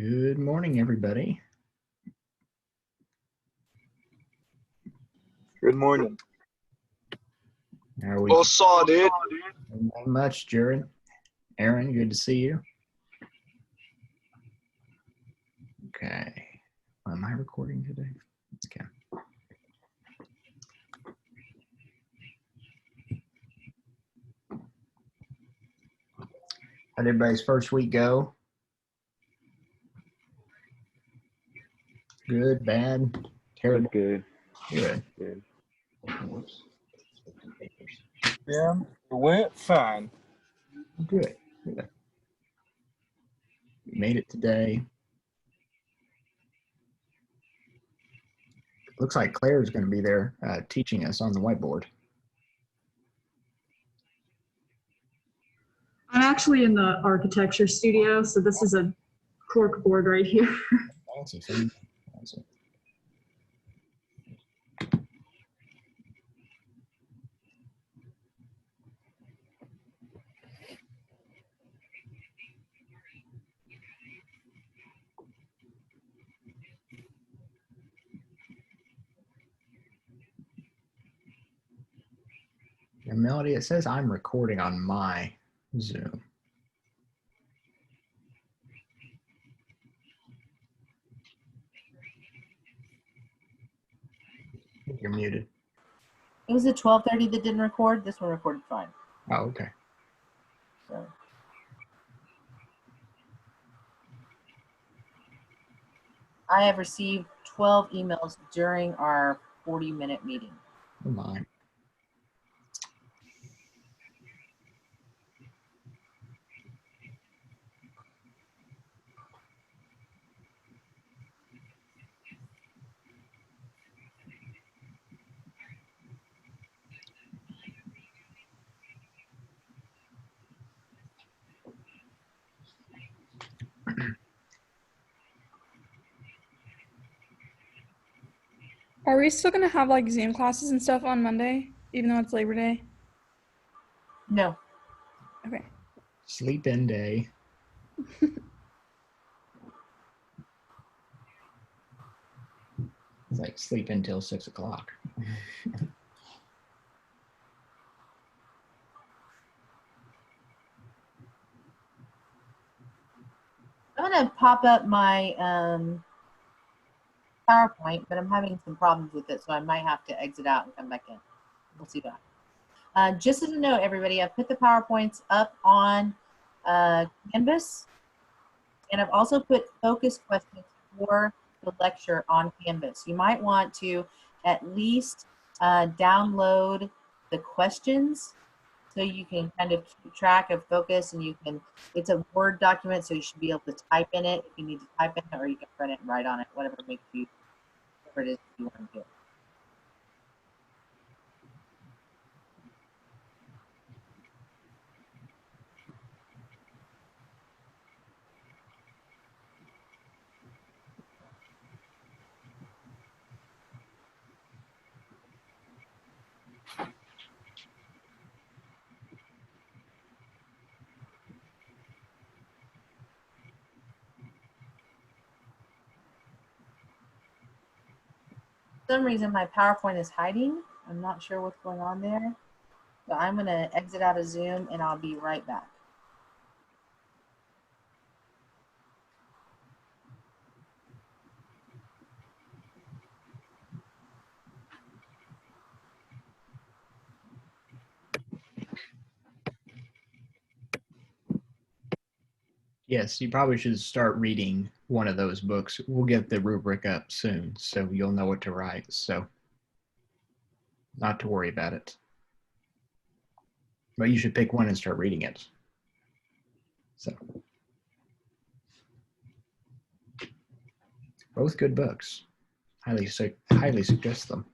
Good morning, everybody. Good morning. How are we? Well saw, dude. Not much, Jared. Aaron, good to see you. Okay. Am I recording today? Okay. How'd everybody's first week go? Good, bad, terrible? Good. Good. Good. Whoops. Yeah, it went fine. Good. Good. We made it today. Looks like Claire's going to be there teaching us on the whiteboard. I'm actually in the architecture studio, so this is a cork board right here. Fancy, fancy. And Melody, it says I'm recording on my Zoom. You're muted. It was the 12:30 that didn't record. This one recorded fine. Oh, okay. So. I have received 12 emails during our 40-minute meeting. Oh my. Are we still gonna have like Zoom classes and stuff on Monday, even though it's Labor Day? No. Okay. Sleep in day. It's like sleep until 6 o'clock. I'm going to pop up my PowerPoint, but I'm having some problems with it, so I might have to exit out and come back in. We'll see that. Just as a note, everybody, I've put the PowerPoints up on Canvas, and I've also put focus questions for the lecture on Canvas. You might want to at least download the questions so you can kind of keep track of focus, and you can, it's a Word document, so you should be able to type in it if you need to type in it, or you can print it and write on it, whatever makes you, whatever it is you want to do. For some reason my PowerPoint is hiding. I'm not sure what's going on there. So I'm going to exit out of Zoom and I'll be right back. Yes, you probably should start reading one of those books. We'll get the rubric up soon, so you'll know what to write. So not to worry about it. But you should pick one and start reading it. So both good books. Highly suggest them.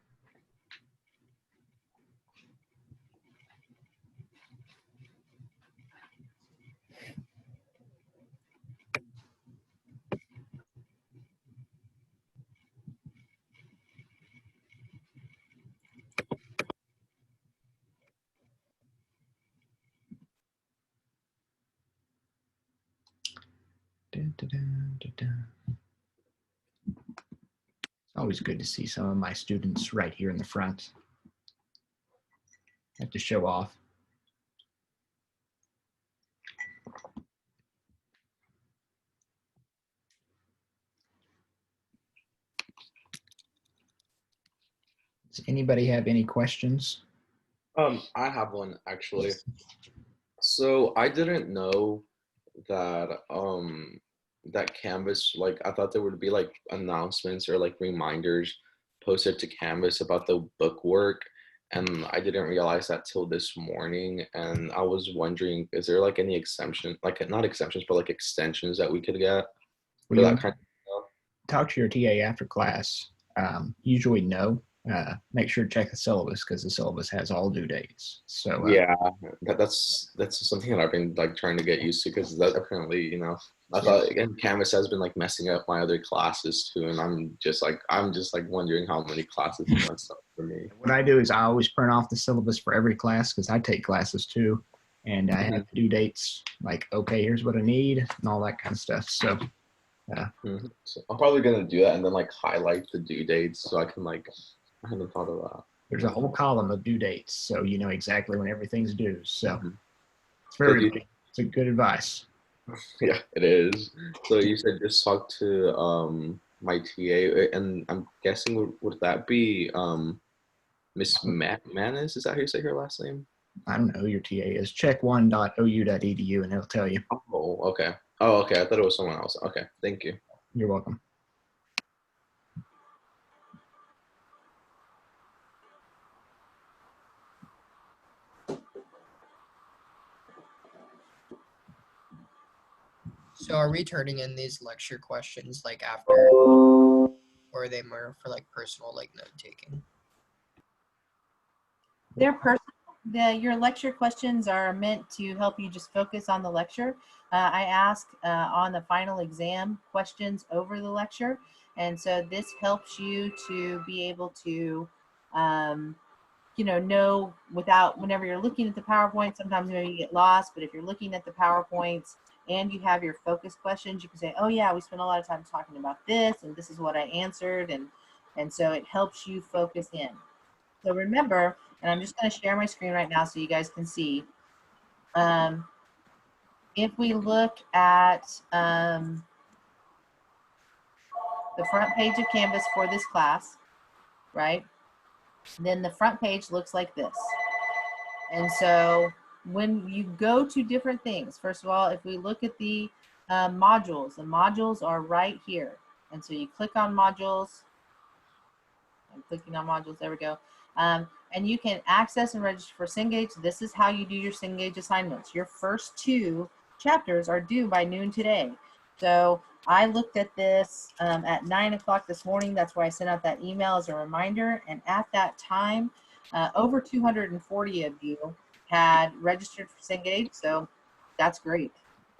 It's always good to see some of my students right here in the front. I have to show off. Does anybody have any questions? I have one actually. So I didn't know that that Canvas, like I thought there would be like announcements or like reminders posted to Canvas about the book work, and I didn't realize that till this morning. And I was wondering, is there like any exemption, like not exemptions, but like extensions that we could get for You that kind of stuff? talk to your TA after class. Usually no. Make sure to check the syllabus because the syllabus has all due dates. So Yeah, that's something that I've been like trying to get used to because that apparently, I thought again Canvas has been like messing up my other classes too, and I'm just like wondering how many classes it messed up for me. what I do is I always print off the syllabus for every class because I take classes too, and I have due dates like, okay, here's what I need and all that kind of stuff. So So I'm probably gonna do that and then like highlight the due dates so I can like I hadn't thought of that. there's a whole column of due dates, so you know exactly when everything's due. So Mhm. it's very it's a good advice. Yeah, it is. So you said just talk to my TA, and I'm guessing would that be Miss Manis? Is that how you say her last name? I don't know who your TA is. Check1.ou.edu and it'll tell you. Oh, okay. Oh, okay. I thought it was someone else. Okay, thank you. You're welcome. So are we turning in these lecture questions like after, or are they more for like personal like note taking? They're personal. Your lecture questions are meant to help you just focus on the lecture. I ask on the final exam questions over the lecture. And so this helps you to be able to, know without, whenever you're looking at the PowerPoint, sometimes maybe you get lost, but if you're looking at the PowerPoints and you have your focus questions, you can say, oh yeah, we spent a lot of time talking about this and this is what I answered. And so it helps you focus in. So remember, and I'm just going to share my screen right now so you guys can see. If we look at the front page of Canvas for this class, right? Then the front page looks like this. And so when you go to different things, first of all, if we look at the modules are right here. And so you click on modules. I'm clicking on modules, there we go. And you can access and register for Cengage. This is how you do your Cengage assignments. Your first 2 chapters are due by noon today. So I looked at this at 9 o'clock this morning. That's why I sent out that email as a reminder. And at that time, over 240 of you had registered for Cengage. So that's great,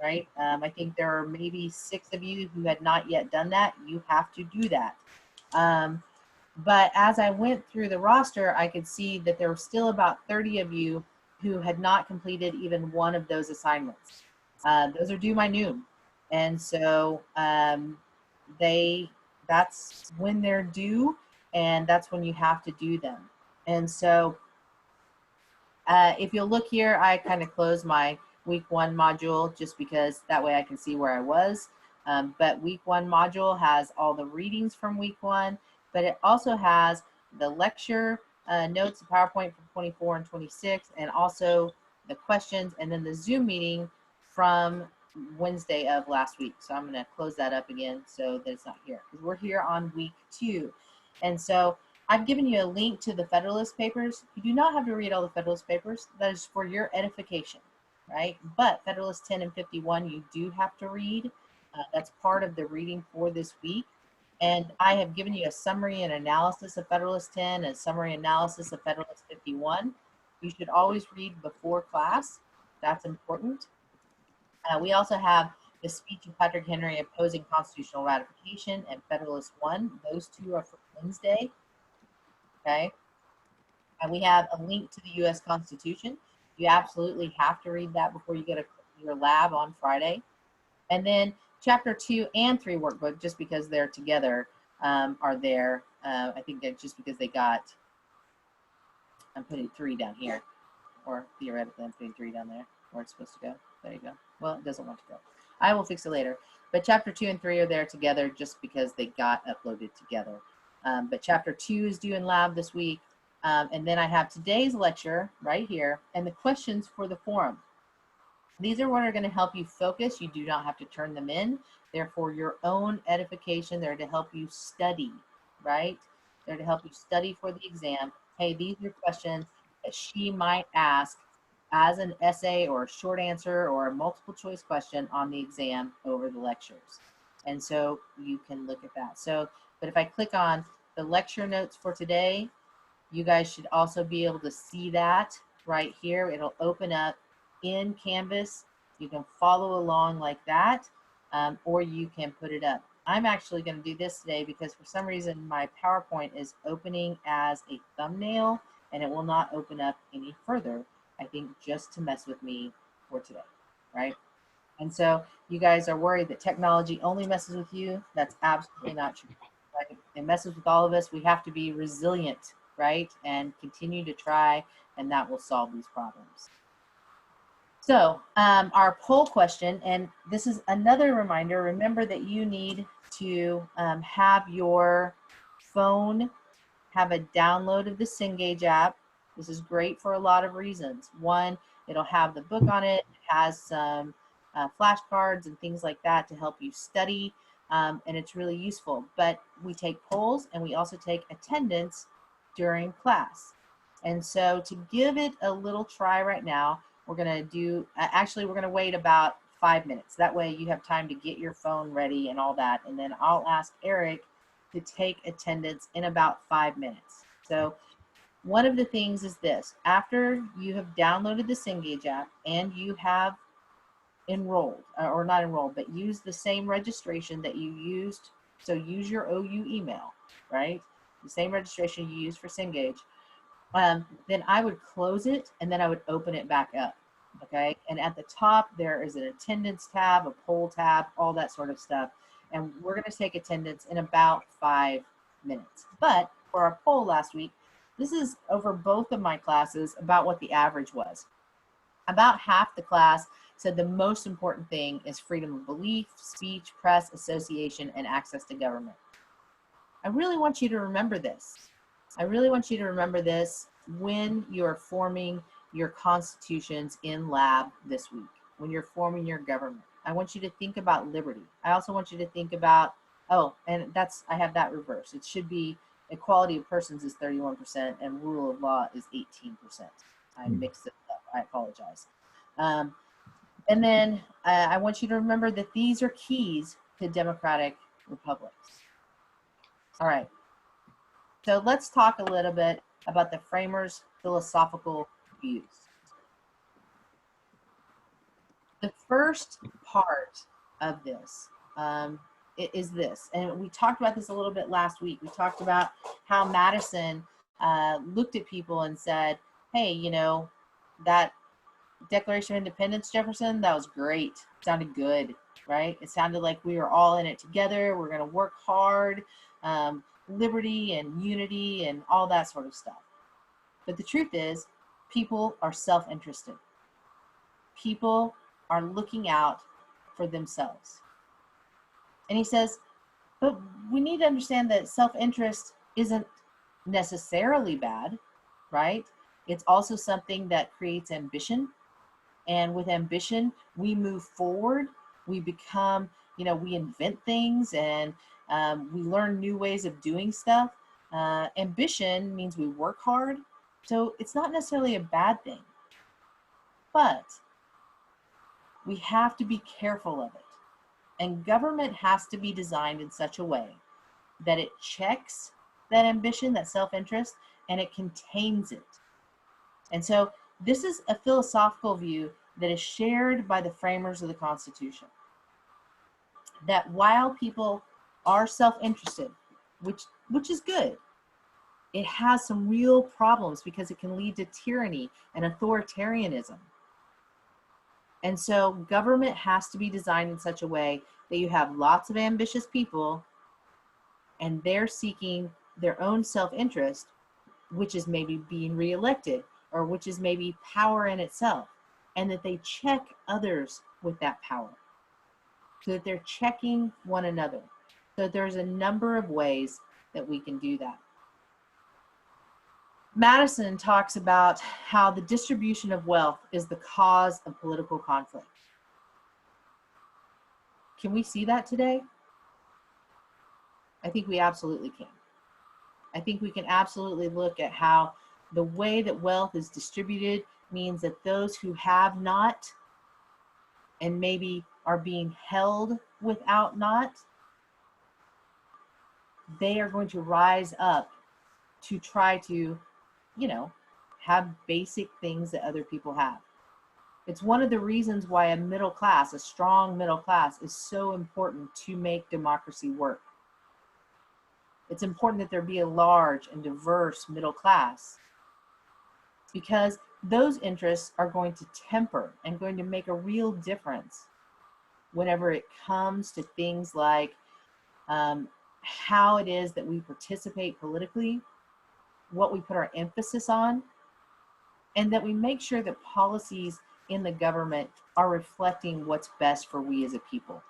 right? I think there are maybe 6 of you who had not yet done that. You have to do that. But as I went through the roster, I could see that there were still about 30 of you who had not completed even one of those assignments. Those are due by noon. And so that's when they're due, and that's when you have to do them. And so if you'll look here, I kind of closed my week 1 module just because that way I can see where I was. But week 1 module has all the readings from week 1. But it also has the lecture notes, the PowerPoint from 24 and 26, and also the questions, and then the Zoom meeting from Wednesday of last week. So I'm going to close that up again so that it's not here, because we're here on week 2. And so I've given you a link to the Federalist papers. You do not have to read all the Federalist papers. That is for your edification, right? But Federalist 10 and 51, you do have to read. That's part of the reading for this week. And I have given you a summary and analysis of Federalist 10 and summary analysis of Federalist 51. You should always read before class. That's important. We also have the speech of Patrick Henry opposing constitutional ratification and Federalist 1. Those 2 are for Wednesday. Okay. And we have a link to the U.S. Constitution. You absolutely have to read that before you get your lab on Friday. And then chapter 2 and 3 workbook, just because they're together, are there. I think that just because they got, I'm putting 3 down here, or theoretically I'm putting 3 down there where it's supposed to go. There you go. Well, it doesn't want to go. I will fix it later. But chapter 2 and 3 are there together just because they got uploaded together. But chapter 2 is due in lab this week. And then I have today's lecture right here and the questions for the forum. These are what are going to help you focus. You do not have to turn them in. They're for your own edification. They're to help you study, right? They're to help you study for the exam. Hey, these are questions that she might ask as an essay or a short answer or a multiple choice question on the exam over the lectures. And so you can look at that. So, but if I click on the lecture notes for today, you guys should also be able to see that right here. It'll open up in Canvas. You can follow along like that, or you can put it up. I'm actually going to do this today because for some reason my PowerPoint is opening as a thumbnail and it will not open up any further, I think just to mess with me for today, right? And so you guys are worried that technology only messes with you. That's absolutely not true. Right? It messes with all of us. We have to be resilient, right? And continue to try, and that will solve these problems. So our poll question, and this is another reminder, remember that you need to have your phone have a download of the Cengage app. This is great for a lot of reasons. One, it'll have the book on it. It has some flashcards and things like that to help you study, and it's really useful. But we take polls and we also take attendance during class. And so to give it a little try right now, we're going to do, actually, we're going to wait about 5 minutes. That way you have time to get your phone ready and all that. And then I'll ask Eric to take attendance in about 5 minutes. So one of the things is this: after you have downloaded the Cengage app and you have enrolled, or not enrolled, but use the same registration that you used. So use your OU email, right? The same registration you used for Cengage. Then I would close it and then I would open it back up. Okay. And at the top, there is an attendance tab, a poll tab, all that sort of stuff. And we're going to take attendance in about 5 minutes. But for our poll last week, this is over both of my classes about what the average was. About half the class said the most important thing is freedom of belief, speech, press, association, and access to government. I really want you to remember this. I really want you to remember this when you're forming your constitutions in lab this week, when you're forming your government. I want you to think about liberty. I also want you to think about, oh, and that's, I have that reversed. It should be equality of persons is 31% and rule of law is 18%. I mixed it up. I apologize. And then I want you to remember that these are keys to democratic republics. All right. So let's talk a little bit about the framers' philosophical views. The first part of this is this, and we talked about this a little bit last week. We talked about how Madison looked at people and said, hey, you know, that Declaration of Independence, Jefferson, that was great. It sounded good, right? It sounded like we were all in it together. We're going to work hard. Liberty and unity and all that sort of stuff. But the truth is, people are self-interested. People are looking out for themselves. And he says, but we need to understand that self-interest isn't necessarily bad, right? It's also something that creates ambition. And with ambition, we move forward. We become, you know, we invent things and we learn new ways of doing stuff. Ambition means we work hard. So it's not necessarily a bad thing. But we have to be careful of it. And government has to be designed in such a way that it checks that ambition, that self-interest, and it contains it. And so this is a philosophical view that is shared by the framers of the Constitution. That while people are self-interested, which is good, it has some real problems because it can lead to tyranny and authoritarianism. And so government has to be designed in such a way that you have lots of ambitious people and they're seeking their own self-interest, which is maybe being reelected or which is maybe power in itself, and that they check others with that power so that they're checking one another. So there's a number of ways that we can do that. Madison talks about how the distribution of wealth is the cause of political conflict. Can we see that today? I think we absolutely can. I think we can absolutely look at how the way that wealth is distributed means that those who have not and maybe are being held without not, they are going to rise up to try to, you know, have basic things that other people have. It's one of the reasons why a middle class, a strong middle class, is so important to make democracy work. It's important that there be a large and diverse middle class, because those interests are going to temper and going to make a real difference whenever it comes to things like how it is that we participate politically, what we put our emphasis on, and that we make sure that policies in the government are reflecting what's best for we as a people.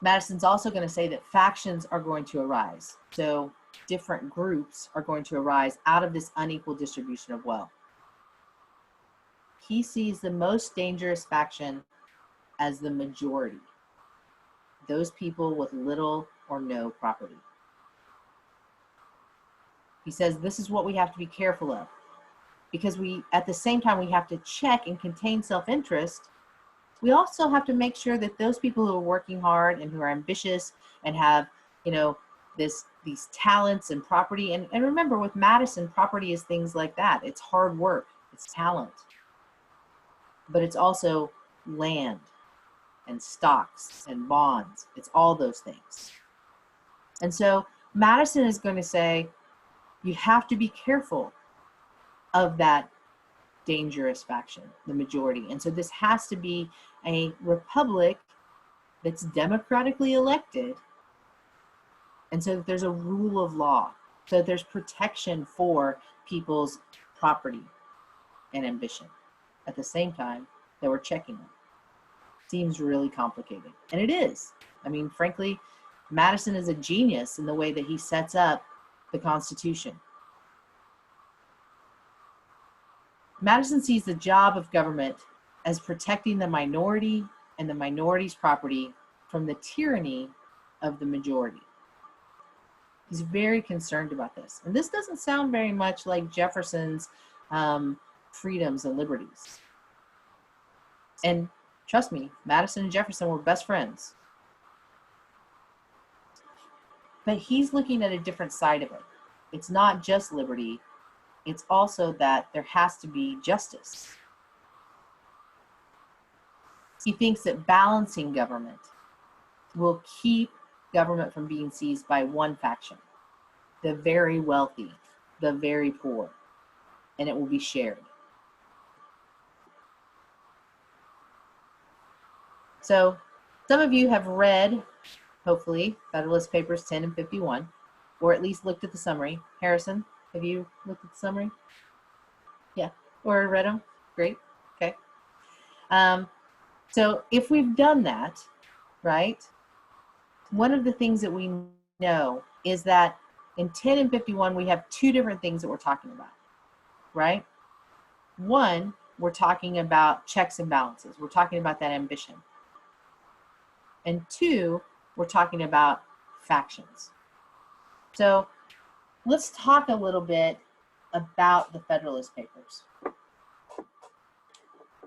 Madison's also going to say that factions are going to arise. So different groups are going to arise out of this unequal distribution of wealth. He sees the most dangerous faction as the majority, those people with little or no property. He says this is what we have to be careful of, because at the same time we have to check and contain self-interest. We also have to make sure that those people who are working hard and who are ambitious and have, you know, these talents and property, and remember with Madison, property is things like that. It's hard work, it's talent, but it's also land and stocks and bonds. It's all those things. And so Madison is going to say, you have to be careful of that dangerous faction, the majority. And so this has to be a republic that's democratically elected, and so that there's a rule of law, so that there's protection for people's property and ambition at the same time that we're checking them. Seems really complicated, and it is. I mean, frankly, Madison is a genius in the way that he sets up the Constitution. Madison sees the job of government as protecting the minority and the minority's property from the tyranny of the majority. He's very concerned about this. And this doesn't sound very much like Jefferson's freedoms and liberties. And trust me, Madison and Jefferson were best friends. But he's looking at a different side of it. It's not just liberty. It's also that there has to be justice. He thinks that balancing government will keep government from being seized by one faction, the very wealthy, the very poor, and it will be shared. So some of you have read, hopefully, Federalist Papers 10 and 51, or at least looked at the summary. Harrison, have you looked at the summary? Yeah, or read them? Great, okay. So if we've done that, right, one of the things that we know is that in 10 and 51, we have two different things that we're talking about, right? One, we're talking about checks and balances. We're talking about that ambition. And two, we're talking about factions. So let's talk a little bit about the Federalist Papers.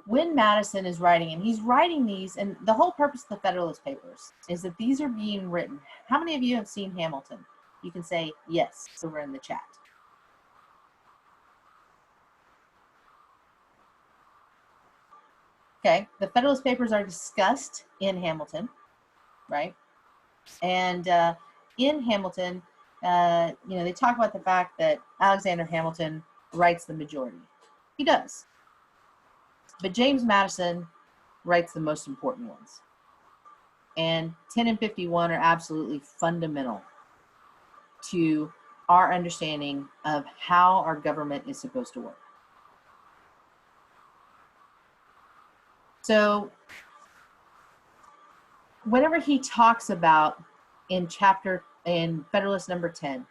When Madison is writing, and he's writing these, and the whole purpose of the Federalist Papers is that these are being written. How many of you have seen Hamilton? You can say yes over in the chat. Okay, the Federalist Papers are discussed in Hamilton, right? And in Hamilton, they talk about the fact that Alexander Hamilton writes the majority. He does. But James Madison writes the most important ones. And 10 and 51 are absolutely fundamental to our understanding of how our government is supposed to work. So whenever he talks about in Federalist number 10,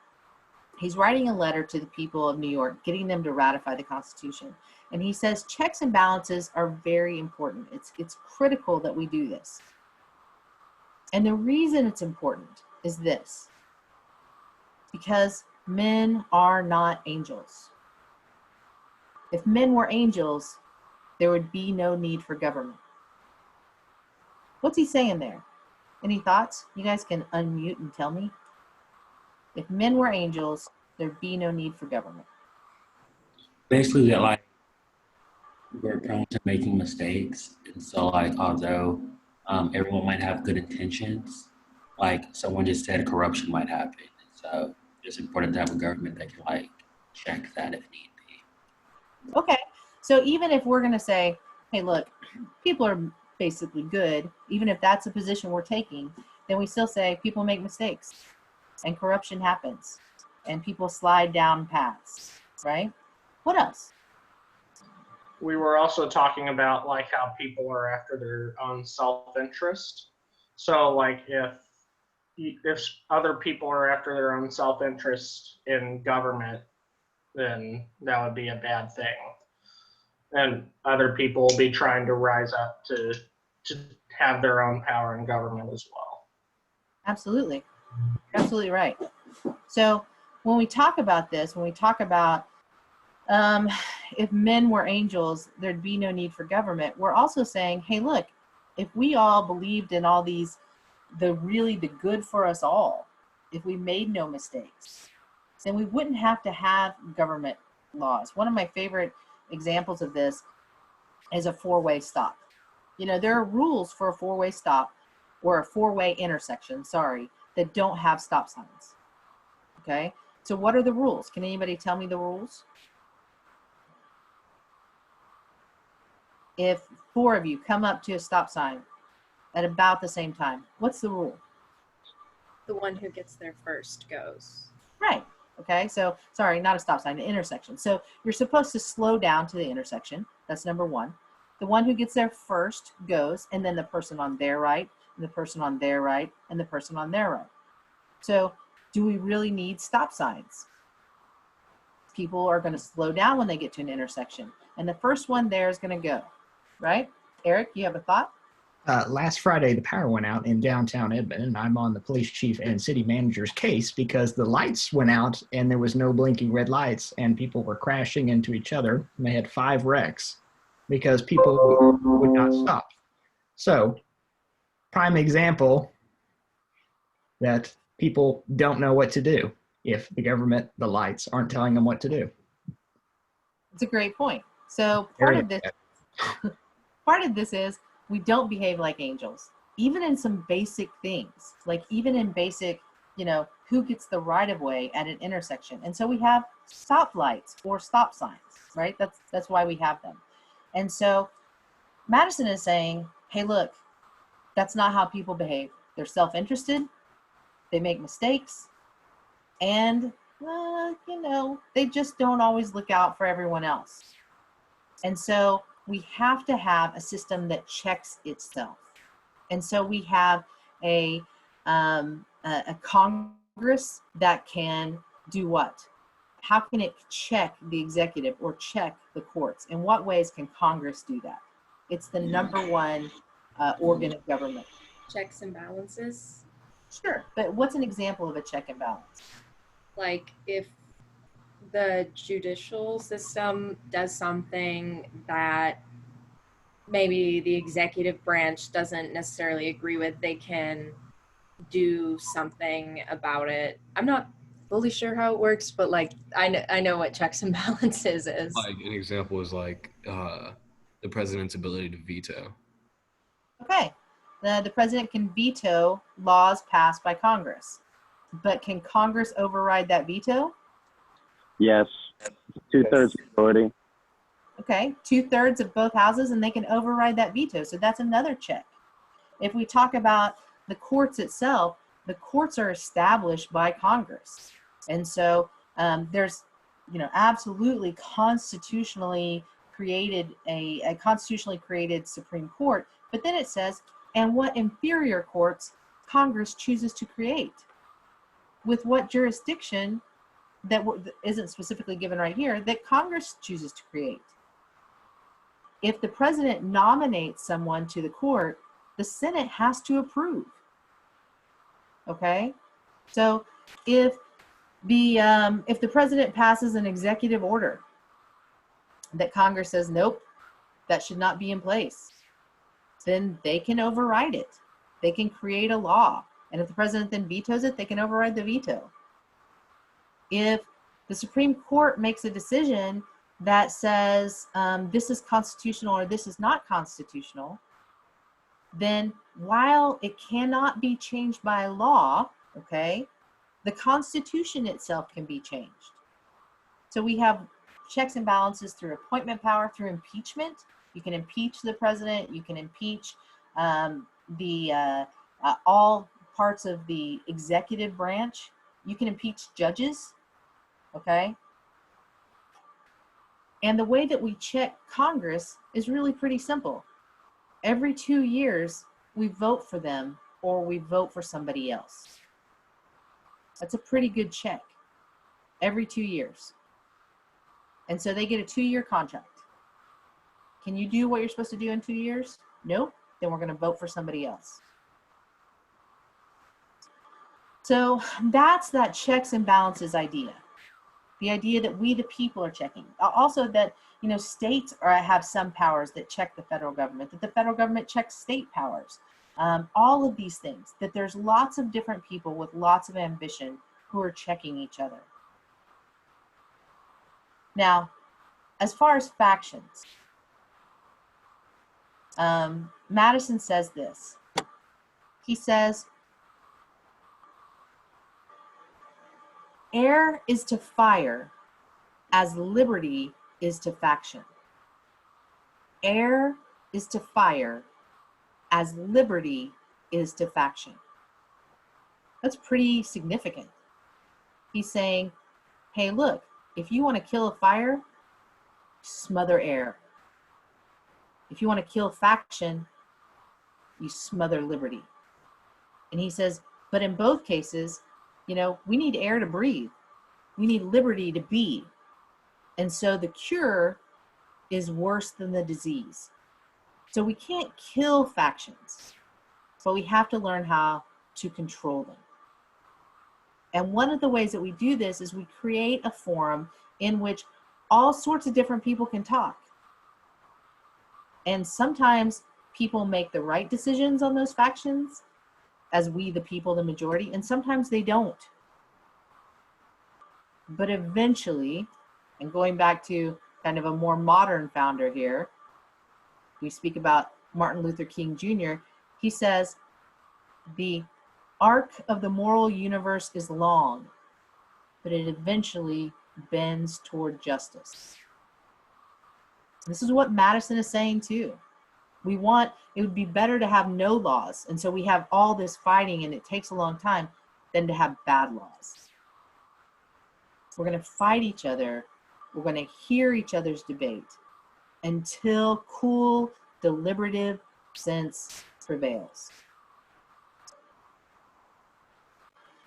he's writing a letter to the people of New York, getting them to ratify the Constitution. And he says checks and balances are very important. It's critical that we do this. And the reason it's important is this: because men are not angels. If men were angels, there would be no need for government. What's he saying there? Any thoughts? You guys can unmute and tell me. If men were angels, there'd be no need for government. Basically, that like we're prone to making mistakes, and so like although everyone might have good intentions, like someone just said corruption might happen. So it's important to have a government that can like check that if need be. Okay, so even if we're going to say, hey, look, people are basically good, even if that's a position we're taking, then we still say people make mistakes and corruption happens and people slide down paths, right? What else? We were also talking about like how people are after their own self-interest. So like if other people are after their own self-interest in government, then that would be a bad thing. And other people will be trying to rise up to have their own power in government as well. Absolutely. Absolutely right. So when we talk about this, when we talk about if men were angels, there'd be no need for government, we're also saying, hey, look, if we all believed in all these, the good for us all, if we made no mistakes, then we wouldn't have to have government laws. One of my favorite examples of this is a four-way stop. You know, there are rules for a four-way stop or a four-way intersection, that don't have stop signs. Okay, so what are the rules? Can anybody tell me the rules? If four of you come up to a stop sign at about the same time, what's the rule? The one who gets there first goes. Right. Okay, so not a stop sign, an intersection. So you're supposed to slow down to the intersection. That's number one. The one who gets there first goes, and then the person on their right, and the person on their right, and the person on their right. So do we really need stop signs? People are going to slow down when they get to an intersection, and the first one there is going to go, right? Eric, you have a thought? Last Friday, the power went out in downtown Edmond, and I'm on the police chief and city manager's case because the lights went out and there was no blinking red lights, and people were crashing into each other, and they had 5 wrecks because people would not stop. So, prime example that people don't know what to do if the government, the lights, aren't telling them what to do. It's a great point. So part of this is we don't behave like angels, even in some basic things, like even in basic, who gets the right of way at an intersection. And so we have stoplights or stop signs, right? That's why we have them. And so Madison is saying, hey, look, that's not how people behave. They're self-interested, they make mistakes, and they just don't always look out for everyone else. And so we have to have a system that checks itself. And so we have a Congress that can do what? How can it check the executive or check the courts? In what ways can Congress do that? It's the number one organ of government. Checks and balances. Sure, but what's an example of a check and balance? Like if the judicial system does something that maybe the executive branch doesn't necessarily agree with, they can do something about it. I'm not fully sure how it works, but like I know what checks and balances is. Like an example is like the president's ability to veto. Okay, the president can veto laws passed by Congress, but can Congress override that veto? Yes, 2/3 majority. Okay, 2/3 of both houses, and they can override that veto. So that's another check. If we talk about the courts itself, the courts are established by Congress. And so there's, absolutely constitutionally created a constitutionally created Supreme Court. But then it says, and what inferior courts Congress chooses to create. With what jurisdiction that isn't specifically given right here that Congress chooses to create. If the president nominates someone to the court, the Senate has to approve. Okay, so if the president passes an executive order that Congress says nope, that should not be in place, then they can override it. They can create a law, and if the president then vetoes it, they can override the veto. If the Supreme Court makes a decision that says this is constitutional or this is not constitutional, then while it cannot be changed by law, okay, the Constitution itself can be changed. So we have checks and balances through appointment power, through impeachment. You can impeach the president. You can impeach all parts of the executive branch. You can impeach judges, okay? And the way that we check Congress is really pretty simple. Every 2 years, we vote for them or we vote for somebody else. That's a pretty good check. Every 2 years. And so they get a 2-year contract. Can you do what you're supposed to do in 2 years? Nope. Then we're going to vote for somebody else. So that's that checks and balances idea. The idea that we, the people, are checking. Also that, states have some powers that check the federal government, that the federal government checks state powers. All of these things, that there's lots of different people with lots of ambition who are checking each other. Now, as far as factions, Madison says this. He says, air is to fire as liberty is to faction. Air is to fire as liberty is to faction. That's pretty significant. He's saying, hey, look, if you want to kill a fire, smother air. If you want to kill faction, you smother liberty. And he says, but in both cases, we need air to breathe. We need liberty to be. And so the cure is worse than the disease. So we can't kill factions, but we have to learn how to control them. And one of the ways that we do this is we create a forum in which all sorts of different people can talk. And sometimes people make the right decisions on those factions, as we, the people, the majority, and sometimes they don't. But eventually, and going back to kind of a more modern founder here, we speak about Martin Luther King Jr., he says, the arc of the moral universe is long, but it eventually bends toward justice. This is what Madison is saying too. It would be better to have no laws. And so we have all this fighting and it takes a long time than to have bad laws. We're going to fight each other. We're going to hear each other's debate until cool, deliberative sense prevails.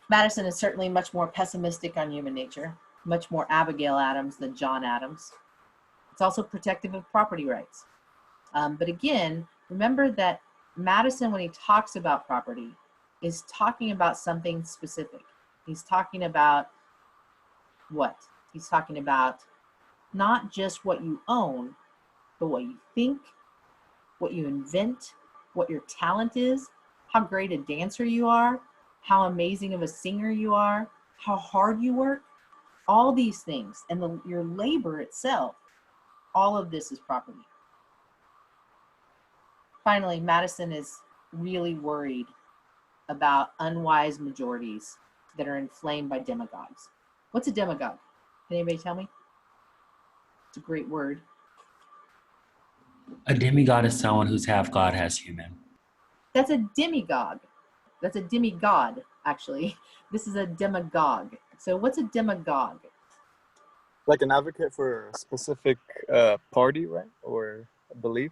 Madison is certainly much more pessimistic on human nature, much more Abigail Adams than John Adams. It's also protective of property rights. But again, remember that Madison, when he talks about property, is talking about something specific. He's talking about what? He's talking about not just what you own, but what you think, what you invent, what your talent is, how great a dancer you are, how amazing of a singer you are, how hard you work, all these things, and your labor itself, all of this is property. Finally, Madison is really worried about unwise majorities that are inflamed by demagogues. What's a demagogue? Can anybody tell me? It's a great word. A demigod is someone who's half god, half human. That's a demagogue. That's a demigod, actually. This is a demagogue. So what's a demagogue? Like an advocate for a specific party, right? Or a belief?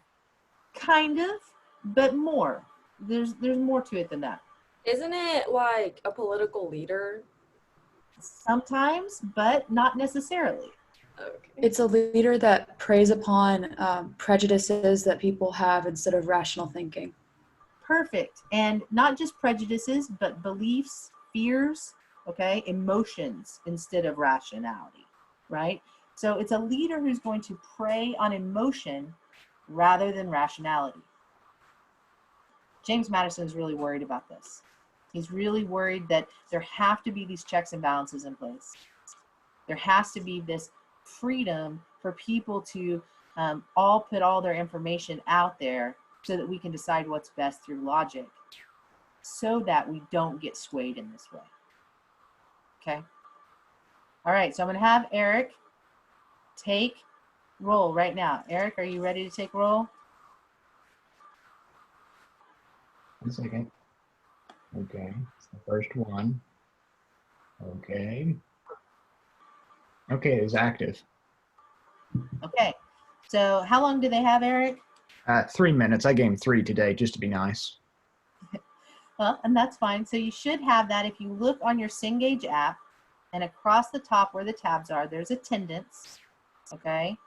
Kind of, but more. There's more to it than that. Isn't it like a political leader? Sometimes, but not necessarily. Okay. It's a leader that preys upon prejudices that people have instead of rational thinking. Perfect. And not just prejudices, but beliefs, fears, okay, emotions instead of rationality, right? So it's a leader who's going to prey on emotion rather than rationality. James Madison is really worried about this. He's really worried that there have to be these checks and balances in place. There has to be this freedom for people to all put all their information out there so that we can decide what's best through logic, so that we don't get swayed in this way. Okay. All right. So I'm going to have Eric take roll right now. Eric, are you ready to take roll? 1 second. Okay. It's the first one. Okay. Okay, it's active. Okay. So how long do they have, Eric? 3 minutes. I gave him 3 today just to be nice. Well, and that's fine. So you should have that. If you look on your Cengage app and across the top where the tabs are, there's attendance. Okay.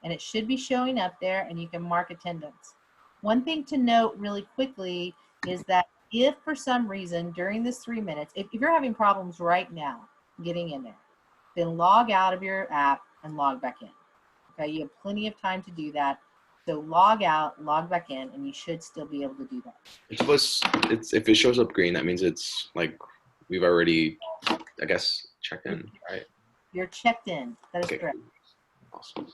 And it should be showing up there and you can mark attendance. One thing to note really quickly is that if for some reason during this 3 minutes, if you're having problems right now getting in there, then log out of your app and log back in. Okay. You have plenty of time to do that. So log out, log back in, and you should still be able to do that. It's if it shows up green, that means it's like we've already, I guess, checked in, right? You're checked in. That is Okay. correct. Awesome.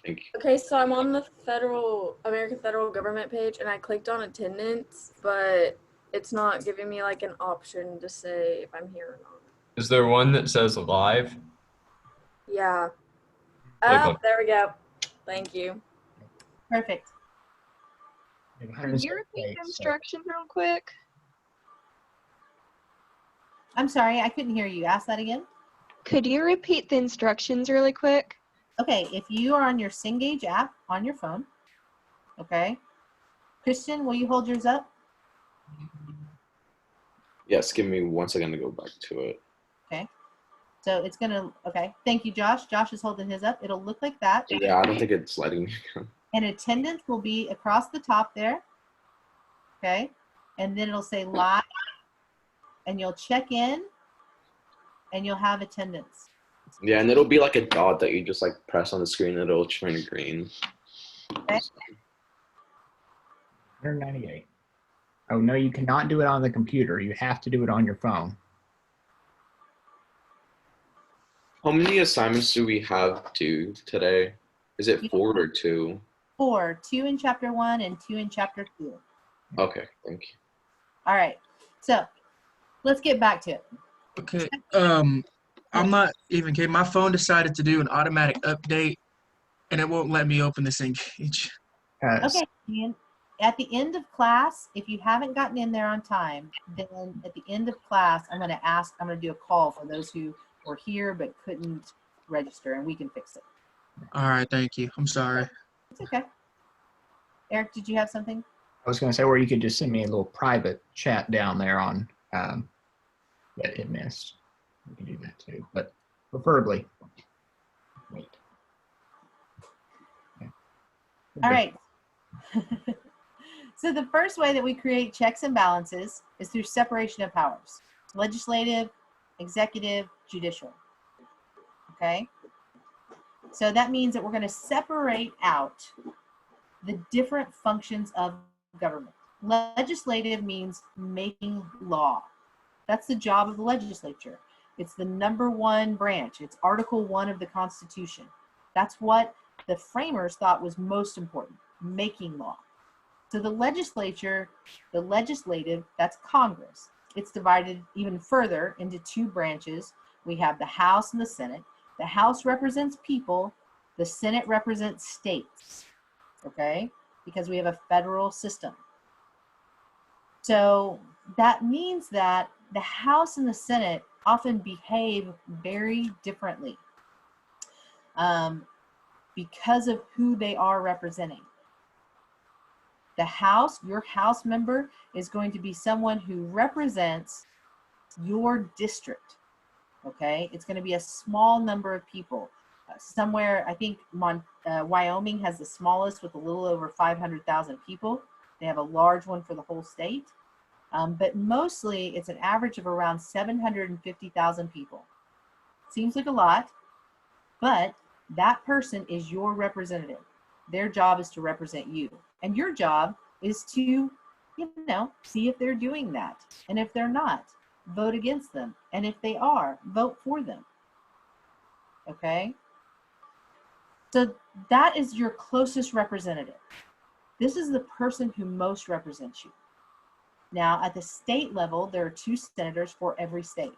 Thank you. Okay, so I'm on the American federal government page and I clicked on attendance, but it's not giving me like an option to say if I'm here or not. Is there one that says live? Yeah. Click Oh, on- there we go. Thank you. Perfect. Can you repeat the instructions real quick? I'm sorry, I couldn't hear you. Ask that again. Could you repeat the instructions really quick? Okay, if you are on your Cengage app on your phone, okay. Christian, will you hold yours up? Yes, give me 1 second to go back to it. Okay. So it's gonna, okay. Thank you, Josh. Josh is holding his up. It'll look like that. Yeah, I don't think it's letting me go. And attendance will be across the top there. Okay. And then it'll say live. And you'll check in. And you'll have attendance. Yeah, and it'll be like a dot that you just like press on the screen and it'll turn green. Okay. 198. Oh, no, you cannot do it on the computer. You have to do it on your phone. How many assignments do we have due today? Is it 4 or 2? 4, 2 in chapter 1 and 2 in chapter 2. Okay, thank you. All right. So let's get back to it. Okay. I'm not even kidding. My phone decided to do an automatic update, and it won't let me open this Cengage. Okay. Ian, at the end of class, if you haven't gotten in there on time, then at the end of class, I'm going to do a call for those who were here but couldn't register, and we can fix it. All right. Thank you. I'm sorry. It's okay. Eric, did you have something? I was going to say, or you could just send me a little private chat down there on that it missed. You can do that too, but preferably wait. Okay. All right. So the first way that we create checks and balances is through separation of powers: legislative, executive, judicial. Okay. So that means that we're going to separate out the different functions of government. Legislative means making law. That's the job of the legislature. It's the #1 branch. It's Article 1 of the Constitution. That's what the framers thought was most important, making law. So the legislature, the legislative, that's Congress. It's divided even further into 2 branches. We have the House and the Senate. The House represents people. The Senate represents states. Okay? because we have a federal system. So that means that the House and the Senate often behave very differently because of who they are representing. The House, your House member, is going to be someone who represents your district, okay? It's going to be a small number of people. Somewhere, I think Wyoming has the smallest with a little over 500,000 people. They have a large one for the whole state. But mostly, it's an average of around 750,000 people. Seems like a lot, but that person is your representative. Their job is to represent you. And your job is to, you know, see if they're doing that. And if they're not, vote against them. And if they are, vote for them. Okay? So that is your closest representative. This is the person who most represents you. Now, at the state level, there are 2 senators for every state.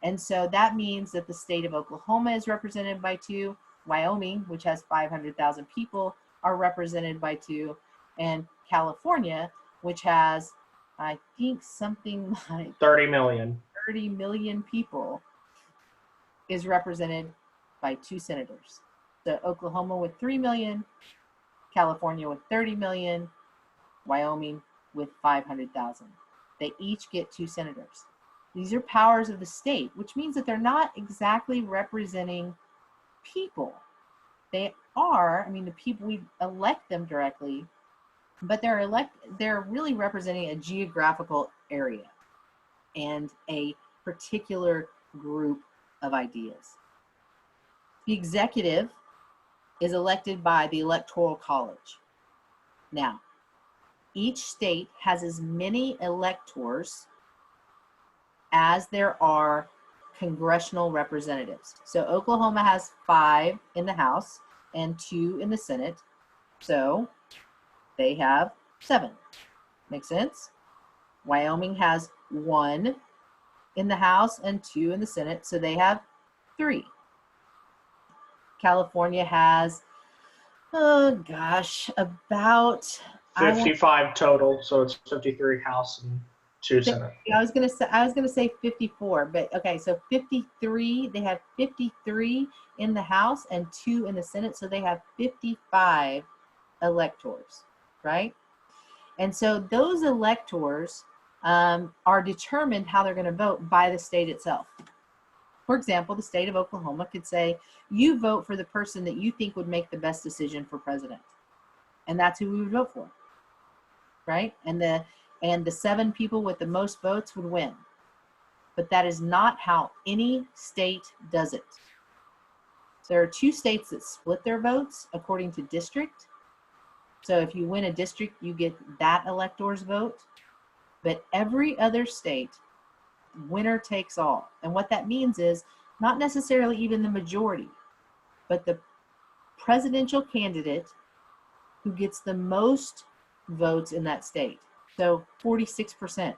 And so that means that the state of Oklahoma is represented by 2, Wyoming, which has 500,000 people, are represented by 2, and California, which has, I think, something like 30 million. 30 million people, is represented by 2 senators. So Oklahoma with 3 million, California with 30 million, Wyoming with 500,000. They each get 2 senators. These are powers of the state, which means that they're not exactly representing people. They are, I mean, the people, we elect them directly, but they're really representing a geographical area and a particular group of ideas. The executive is elected by the Electoral College. Now, each state has as many electors as there are congressional representatives. So Oklahoma has 5 in the House and 2 in the Senate. So they have 7. Make sense? Wyoming has 1 in the House and 2 in the Senate. So they have 3. California has, oh gosh, about 55 total, so it's 53 House and 2 Senate. I was gonna say 54, but okay, so 53. They have 53 in the House and 2 in the Senate, so they have 55 electors, right? And so those electors are determined how they're going to vote by the state itself. For example, the state of Oklahoma could say, you vote for the person that you think would make the best decision for president. And that's who we would vote for, right? And the 7 people with the most votes would win. But that is not how any state does it. There are 2 states that split their votes according to district. So if you win a district, you get that elector's vote. But every other state, winner takes all. And what that means is not necessarily even the majority, but the presidential candidate who gets the most votes in that state. So 46%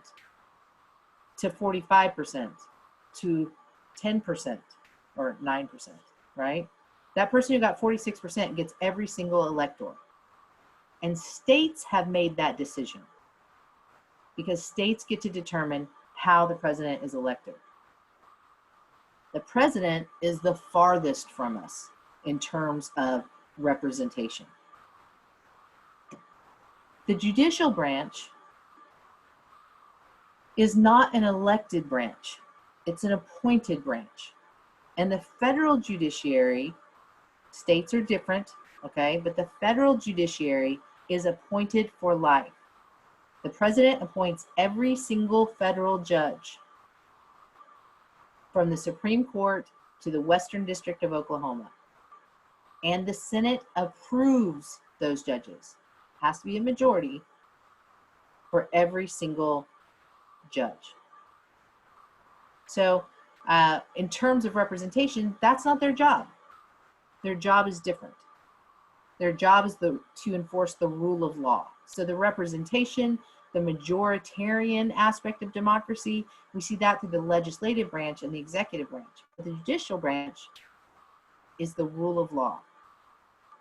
to 45% to 10% or 9%, right? That person who got 46% gets every single elector. And states have made that decision because states get to determine how the president is elected. The president is the farthest from us in terms of representation. The judicial branch is not an elected branch. It's an appointed branch. And the federal judiciary, states are different, okay? But the federal judiciary is appointed for life. The president appoints every single federal judge from the Supreme Court to the Western District of Oklahoma. And the Senate approves those judges. Has to be a majority for every single judge. So in terms of representation, that's not their job. Their job is different. Their job is to enforce the rule of law. So the representation, the majoritarian aspect of democracy, we see that through the legislative branch and the executive branch. But the judicial branch is the rule of law,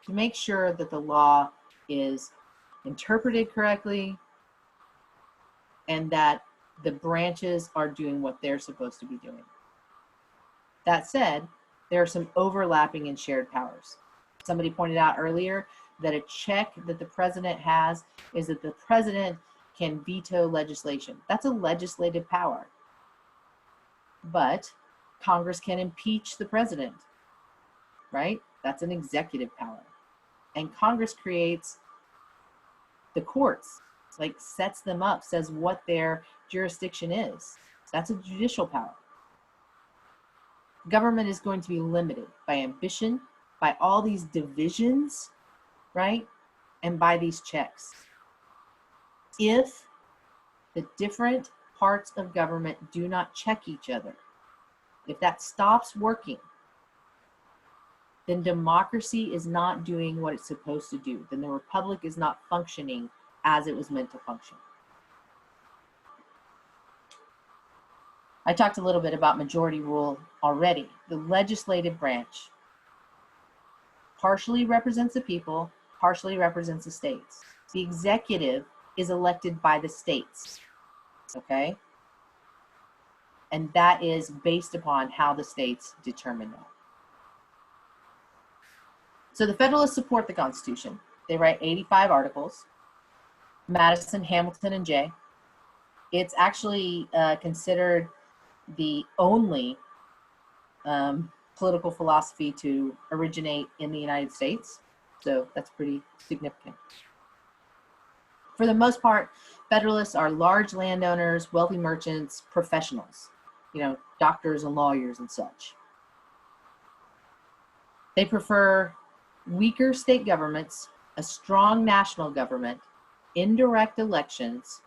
to make sure that the law is interpreted correctly and that the branches are doing what they're supposed to be doing. That said, there are some overlapping and shared powers. Somebody pointed out earlier that a check that the president has is that the president can veto legislation. That's a legislative power. But Congress can impeach the president, right? That's an executive power. And Congress creates the courts, like sets them up, says what their jurisdiction is. That's a judicial power. Government is going to be limited by ambition, by all these divisions, right? And by these checks. If the different parts of government do not check each other, if that stops working, then democracy is not doing what it's supposed to do. Then the republic is not functioning as it was meant to function. I talked a little bit about majority rule already. The legislative branch partially represents the people, partially represents the states. The executive is elected by the states, okay? And that is based upon how the states determine that. So the Federalists support the Constitution. They write 85 articles, Madison, Hamilton, and Jay. It's actually considered the only political philosophy to originate in the United States. So that's pretty significant. For the most part, Federalists are large landowners, wealthy merchants, professionals, doctors and lawyers and such. They prefer weaker state governments, a strong national government, indirect elections,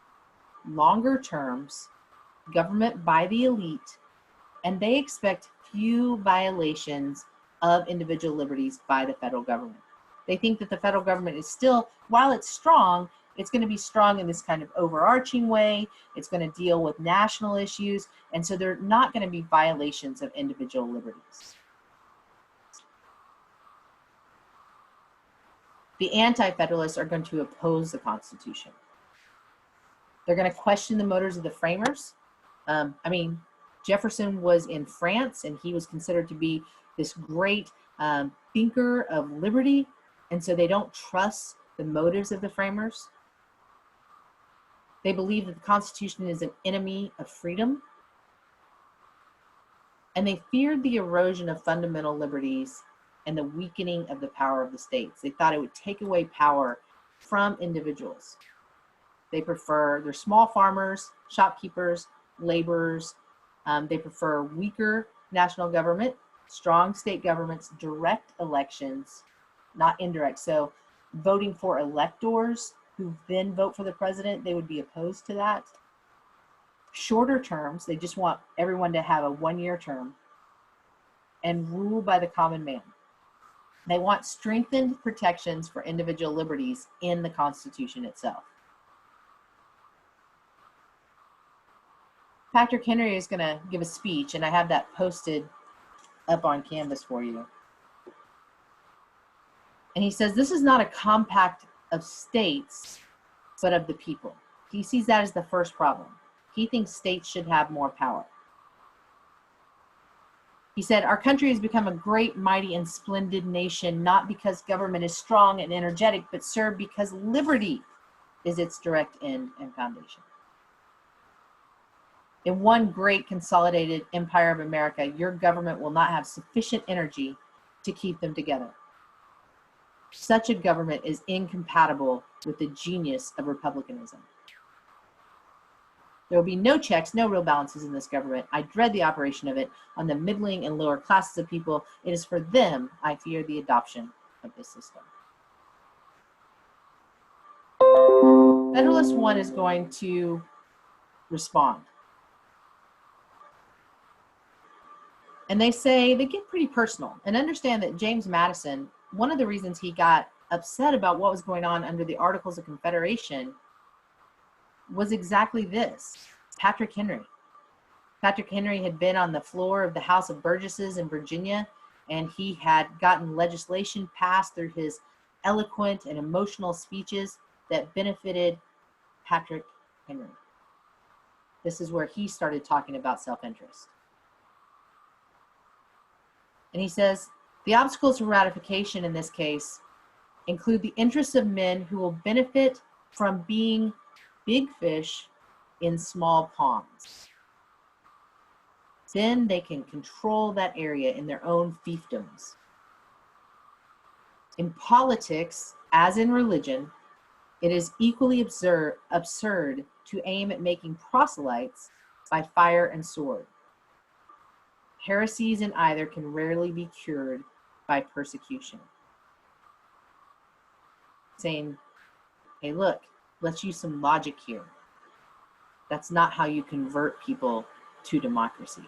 longer terms, government by the elite, and they expect few violations of individual liberties by the federal government. They think that the federal government is still, while it's strong, it's going to be strong in this kind of overarching way. It's going to deal with national issues, and so they're not going to be violations of individual liberties. The anti-federalists are going to oppose the Constitution. They're going to question the motives of the framers. Jefferson was in France, and he was considered to be this great thinker of liberty, and so they don't trust the motives of the framers. They believe that the Constitution is an enemy of freedom, and they feared the erosion of fundamental liberties and the weakening of the power of the states. They thought it would take away power from individuals. They're small farmers, shopkeepers, laborers. They prefer weaker national government, strong state governments, direct elections, not indirect. So voting for electors who then vote for the president, they would be opposed to that. Shorter terms, they just want everyone to have a one-year term and rule by the common man. They want strengthened protections for individual liberties in the Constitution itself. Patrick Henry is going to give a speech, and I have that posted up on Canvas for you. And he says, this is not a compact of states, but of the people. He sees that as the first problem. He thinks states should have more power. He said, our country has become a great, mighty, and splendid nation, not because government is strong and energetic, but served because liberty is its direct end and foundation. In one great consolidated empire of America, your government will not have sufficient energy to keep them together. Such a government is incompatible with the genius of republicanism. There will be no checks, no real balances in this government. I dread the operation of it on the middling and lower classes of people. It is for them I fear the adoption of this system. Federalist 1 is going to respond. And they get pretty personal. And understand that James Madison, one of the reasons he got upset about what was going on under the Articles of Confederation was exactly this. Patrick Henry. Patrick Henry had been on the floor of the House of Burgesses in Virginia, and he had gotten legislation passed through his eloquent and emotional speeches that benefited Patrick Henry. This is where he started talking about self-interest. And he says, the obstacles to ratification in this case include the interests of men who will benefit from being big fish in small ponds. Then they can control that area in their own fiefdoms. In politics, as in religion, it is equally absurd to aim at making proselytes by fire and sword. Heresies in either can rarely be cured by persecution. Saying, hey, look, let's use some logic here. That's not how you convert people to democracy.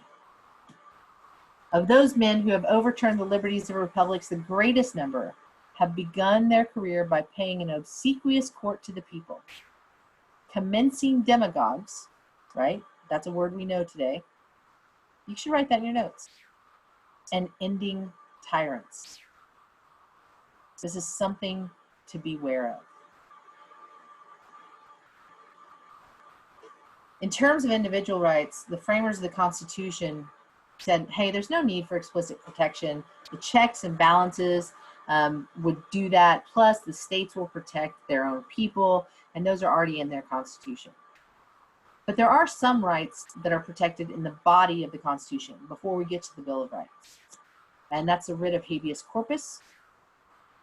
Of those men who have overturned the liberties of republics, the greatest number have begun their career by paying an obsequious court to the people, commencing demagogues, right? That's a word we know today. You should write that in your notes. And ending tyrants. This is something to beware of. In terms of individual rights, the framers of the Constitution said, hey, there's no need for explicit protection. The checks and balances would do that. Plus, the states will protect their own people, and those are already in their Constitution. But there are some rights that are protected in the body of the Constitution before we get to the Bill of Rights. And that's a writ of habeas corpus.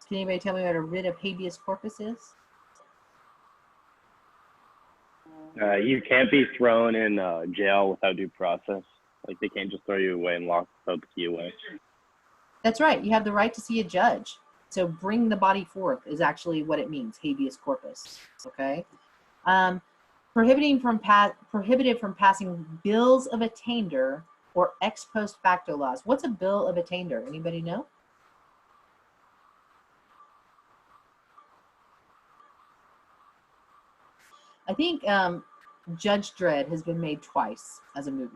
Can anybody tell me what a writ of habeas corpus is? You can't be thrown in jail without due process. Like, they can't just throw you away and lock the key away. That's right. You have the right to see a judge. So bring the body forth is actually what it means, habeas corpus. Okay? Prohibited from passing bills of attainder or ex post facto laws. What's a bill of attainder? Anybody know? I think Judge Dredd has been made twice as a movie.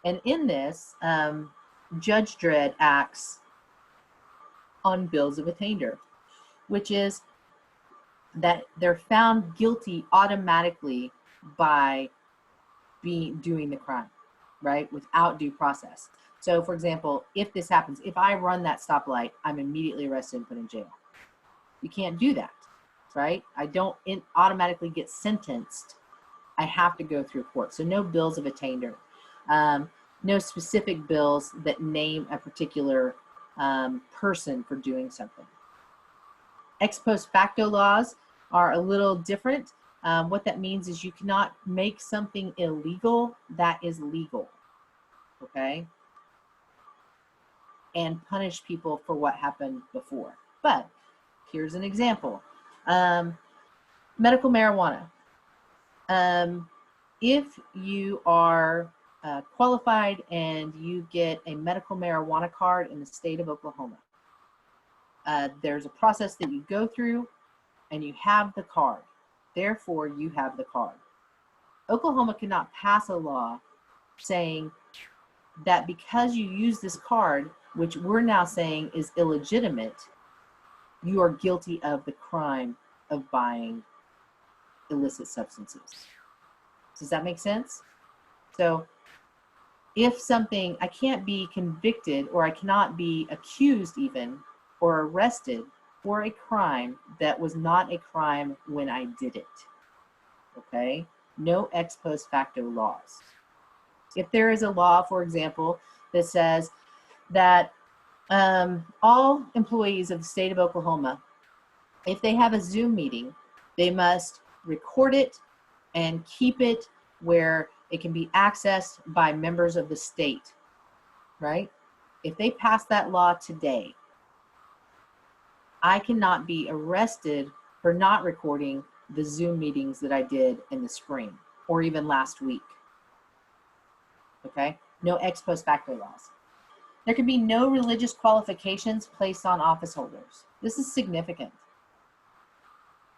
And in this, Judge Dredd acts on bills of attainder, which is that they're found guilty automatically by doing the crime, right? Without due process. So for example, if this happens, if I run that stoplight, I'm immediately arrested and put in jail. You can't do that, right? I don't automatically get sentenced. I have to go through court. So no bills of attainder. No specific bills that name a particular person for doing something. Ex post facto laws are a little different. What that means is you cannot make something illegal that is legal, okay? And punish people for what happened before. But here's an example. Medical marijuana. If you are qualified and you get a medical marijuana card in the state of Oklahoma, there's a process that you go through and you have the card. Therefore, you have the card. Oklahoma cannot pass a law saying that because you use this card, which we're now saying is illegitimate, you are guilty of the crime of buying illicit substances. Does that make sense? So if something, I can't be convicted or I cannot be accused even or arrested for a crime that was not a crime when I did it. Okay? No ex post facto laws. If there is a law, for example, that says that all employees of the state of Oklahoma, if they have a Zoom meeting, they must record it and keep it where it can be accessed by members of the state, right? If they pass that law today, I cannot be arrested for not recording the Zoom meetings that I did in the spring or even last week. Okay? No ex post facto laws. There can be no religious qualifications placed on office holders. This is significant.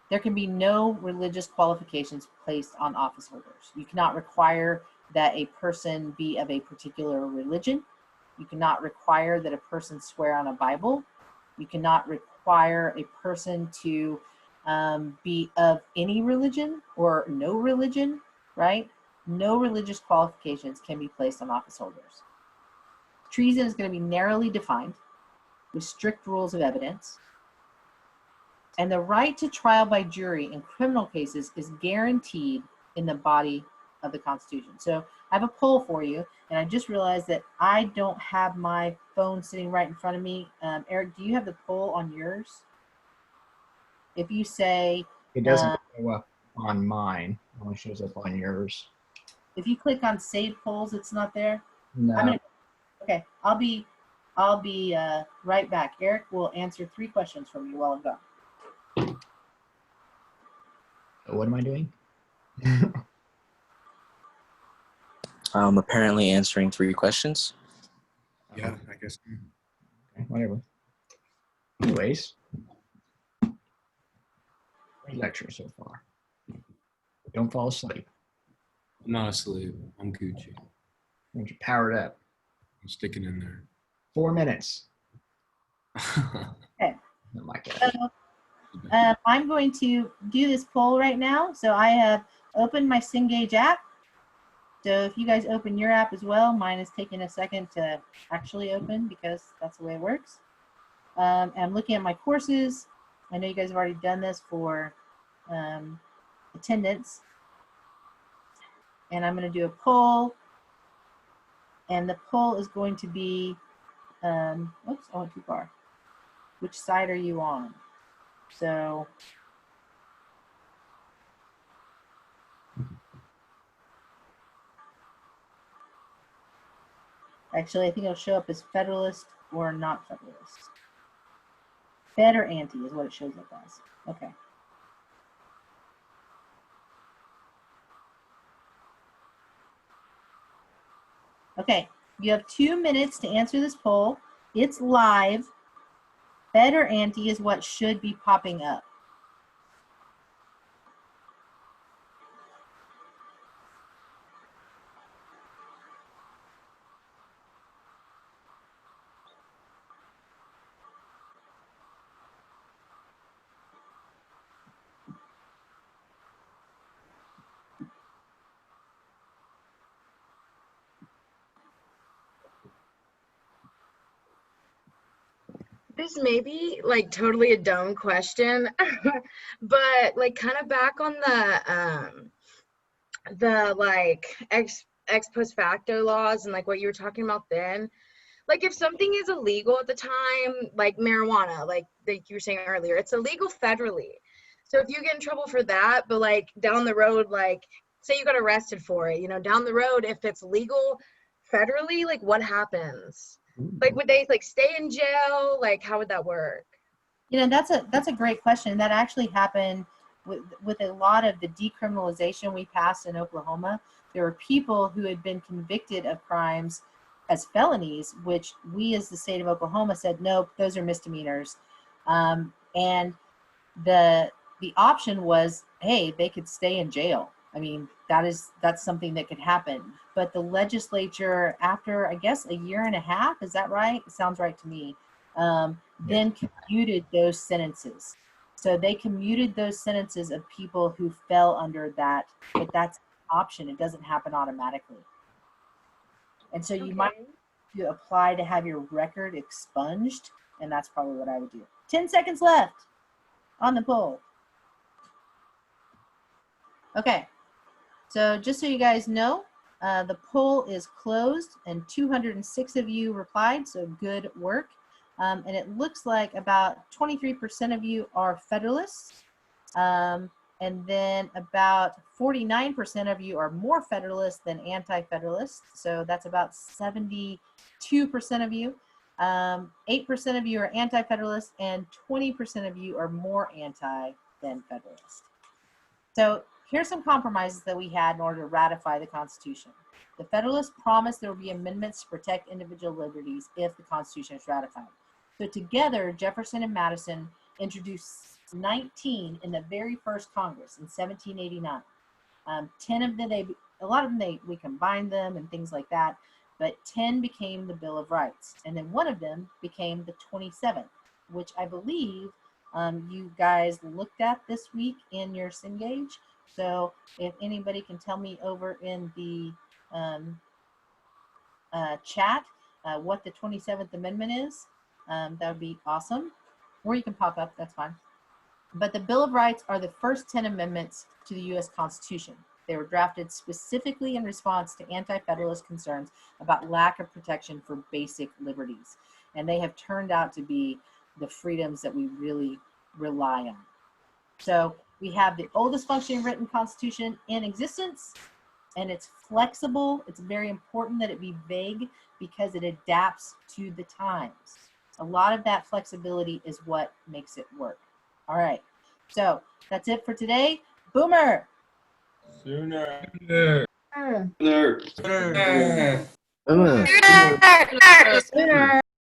There can be no religious qualifications placed on office holders. You cannot require that a person be of a particular religion. You cannot require that a person swear on a Bible. You cannot require a person to be of any religion or no religion, right? No religious qualifications can be placed on office holders. Treason is going to be narrowly defined with strict rules of evidence. And the right to trial by jury in criminal cases is guaranteed in the body of the Constitution. So I have a poll for you, and I just realized that I don't have my phone sitting right in front of me. Eric, do you have the poll on yours? If you say... It doesn't show up on mine. It only shows up on yours. If you click on Save Polls, it's not there? No. Okay, I'll be right back. Eric will answer 3 questions from you while I'm gone. What am I doing? Apparently answering 3 questions. Yeah, I guess. Okay, whatever. Anyways, great lecture so far. Don't fall asleep. I'm not asleep. I'm Gucci. Why don't you power it up? I'm sticking in there. 4 minutes. Okay. Oh my God. So, I'm going to do this poll right now. So I have opened my Cengage app. So if you guys open your app as well, mine is taking a second to actually open because that's the way it works. And I'm looking at my courses. I know you guys have already done this for attendance. And I'm going to do a poll. And the poll is going to be, oops, I went too far. Which side are you on? So, actually, I think it'll show up as Federalist or not Federalist. Fed or anti is what it shows up as. Okay. Okay, you have 2 minutes to answer this poll. It's live. Fed or anti is what should be popping up. This may be like totally a dumb question, but like kind of back on the like ex post facto laws and like what you were talking about then. Like if something is illegal at the time, like marijuana, like you were saying earlier, it's illegal federally. So if you get in trouble for that, but like down the road, like say you got arrested for it, you know, down the road, if it's legal federally, like what happens? Like would they like stay in jail? Like how would that work? You know, that's a great question. That actually happened with a lot of the decriminalization we passed in Oklahoma. There were people who had been convicted of crimes as felonies, which we as the state of Oklahoma said, nope, those are misdemeanors. And the option was, hey, they could stay in jail. I mean, that's something that could happen. But the legislature, after I guess a year and a half, is that right? It sounds right to me. Then commuted those sentences. So they commuted those sentences of people who fell under that, but that's an option. It doesn't happen automatically. And so you might apply to have your record expunged, and that's probably what I would do. 10 seconds left on the poll. Okay, so just so you guys know, the poll is closed and 206 of you replied, so good work. And it looks like about 23% of you are Federalists. And then about 49% of you are more Federalist than anti-Federalist. So that's about 72% of you. 8% of you are anti-Federalist and 20% of you are more anti than Federalist. So here's some compromises that we had in order to ratify the Constitution. The Federalists promised there will be amendments to protect individual liberties if the Constitution is ratified. So together, Jefferson and Madison introduced 19 in the very first Congress in 1789. 10 of them, a lot of them, we combined them and things like that, but 10 became the Bill of Rights. And then one of them became the 27th, which I believe you guys looked at this week in your Cengage. So if anybody can tell me over in the chat what the 27th Amendment is, that would be awesome. Or you can pop up, that's fine. But the Bill of Rights are the first 10 amendments to the U.S. Constitution. They were drafted specifically in response to anti-federalist concerns about lack of protection for basic liberties. And they have turned out to be the freedoms that we really rely on. So we have the oldest functioning written constitution in existence, and it's flexible. It's very important that it be vague because it adapts to the times. A lot of that flexibility is what makes it work. All right, so that's it for today. Boomer. Sooner. Sooner. Sooner. Sooner. Sooner.